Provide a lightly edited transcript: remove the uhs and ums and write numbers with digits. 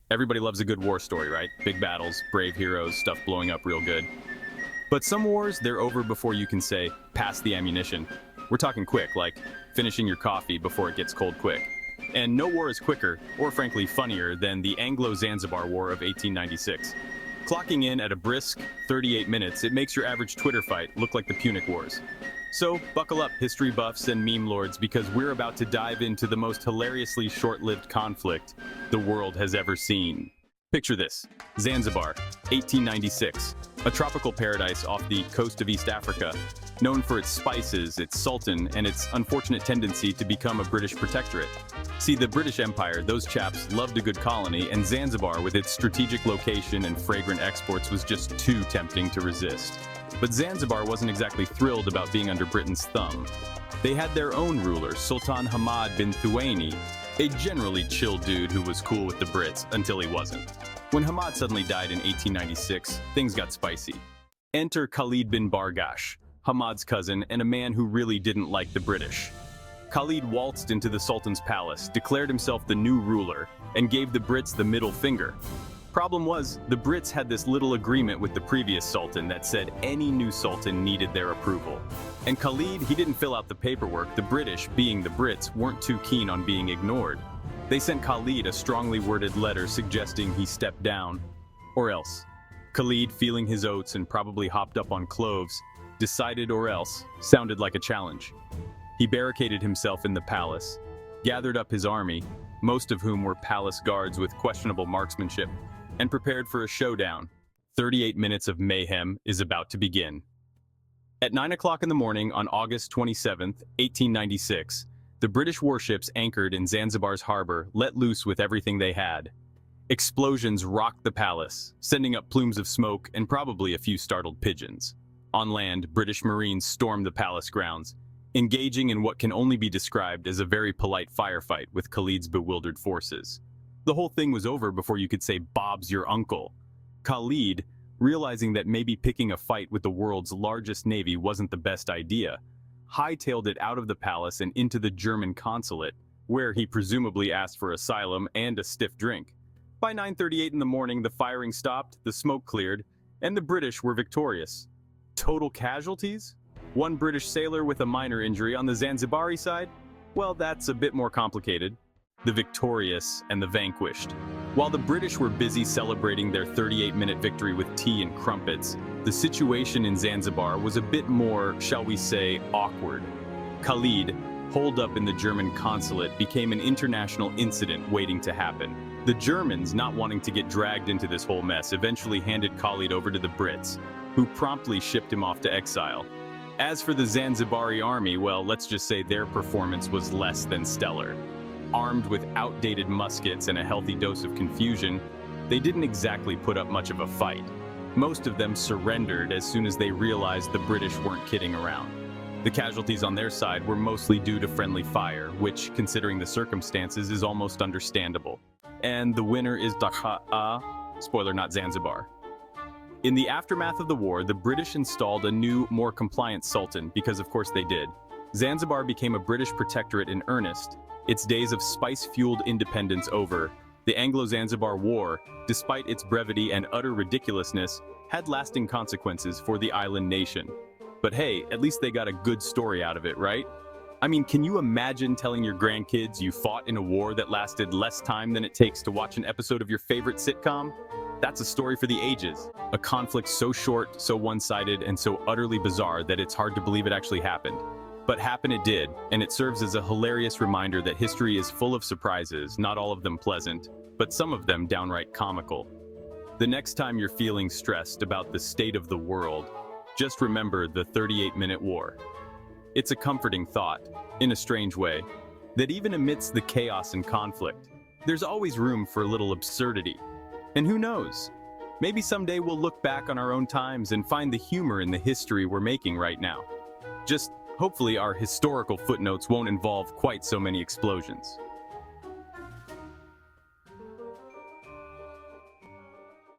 Everybody loves a good war story, right? Big battles, brave heroes, stuff blowing up real good. But some wars, they're over before you can say, pass the ammunition. We're talking quick, like finishing your coffee before it gets cold quick. And no war is quicker, or frankly funnier, than the Anglo-Zanzibar War of 1896. Clocking in at a brisk 38 minutes, it makes your average Twitter fight look like the Punic Wars. So buckle up, history buffs and meme lords, because we're about to dive into the most hilariously short-lived conflict the world has ever seen. Picture this: Zanzibar, 1896, a tropical paradise off the coast of East Africa, known for its spices, its sultan, and its unfortunate tendency to become a British protectorate. See, the British Empire, those chaps loved a good colony, and Zanzibar, with its strategic location and fragrant exports, was just too tempting to resist. But Zanzibar wasn't exactly thrilled about being under Britain's thumb. They had their own ruler, Sultan Hamad bin Thuwaini, a generally chill dude who was cool with the Brits until he wasn't. When Hamad suddenly died in 1896, things got spicy. Enter Khalid bin Bargash, Hamad's cousin and a man who really didn't like the British. Khalid waltzed into the Sultan's palace, declared himself the new ruler, and gave the Brits the middle finger. Problem was, the Brits had this little agreement with the previous Sultan that said any new Sultan needed their approval. And Khalid, he didn't fill out the paperwork. The British, being the Brits, weren't too keen on being ignored. They sent Khalid a strongly worded letter suggesting he step down, or else. Khalid, feeling his oats and probably hopped up on cloves, decided or else sounded like a challenge. He barricaded himself in the palace, gathered up his army, most of whom were palace guards with questionable marksmanship, and prepared for a showdown. 38 minutes of mayhem is about to begin. At 9 o'clock in the morning on August 27, 1896, the British warships anchored in Zanzibar's harbor let loose with everything they had. Explosions rocked the palace, sending up plumes of smoke and probably a few startled pigeons. On land, British Marines stormed the palace grounds, engaging in what can only be described as a very polite firefight with Khalid's bewildered forces. The whole thing was over before you could say Bob's your uncle. Khalid, realizing that maybe picking a fight with the world's largest navy wasn't the best idea, hightailed it out of the palace and into the German consulate, where he presumably asked for asylum and a stiff drink. By 9:38 in the morning, the firing stopped, the smoke cleared, and the British were victorious. Total casualties? One British sailor with a minor injury on the Zanzibari side? Well, that's a bit more complicated. The victorious and the vanquished. While the British were busy celebrating their 38-minute victory with tea and crumpets, the situation in Zanzibar was a bit more, shall we say, awkward. Khalid, holed up in the German consulate, became an international incident waiting to happen. The Germans, not wanting to get dragged into this whole mess, eventually handed Khalid over to the Brits, who promptly shipped him off to exile. As for the Zanzibari army, well, let's just say their performance was less than stellar. Armed with outdated muskets and a healthy dose of confusion, they didn't exactly put up much of a fight. Most of them surrendered as soon as they realized the British weren't kidding around. The casualties on their side were mostly due to friendly fire, which, considering the circumstances, is almost understandable. And the winner is Dhaka, spoiler, not Zanzibar. In the aftermath of the war, the British installed a new, more compliant sultan, because of course they did. Zanzibar became a British protectorate in earnest, its days of spice-fueled independence over. The Anglo-Zanzibar War, despite its brevity and utter ridiculousness, had lasting consequences for the island nation. But hey, at least they got a good story out of it, right? I mean, can you imagine telling your grandkids you fought in a war that lasted less time than it takes to watch an episode of your favorite sitcom? That's a story for the ages. A conflict so short, so one-sided, and so utterly bizarre that it's hard to believe it actually happened. But happen it did, and it serves as a hilarious reminder that history is full of surprises, not all of them pleasant, but some of them downright comical. The next time you're feeling stressed about the state of the world, just remember the 38-minute war. It's a comforting thought, in a strange way, that even amidst the chaos and conflict, there's always room for a little absurdity. And who knows? Maybe someday we'll look back on our own times and find the humor in the history we're making right now. Just hopefully our historical footnotes won't involve quite so many explosions.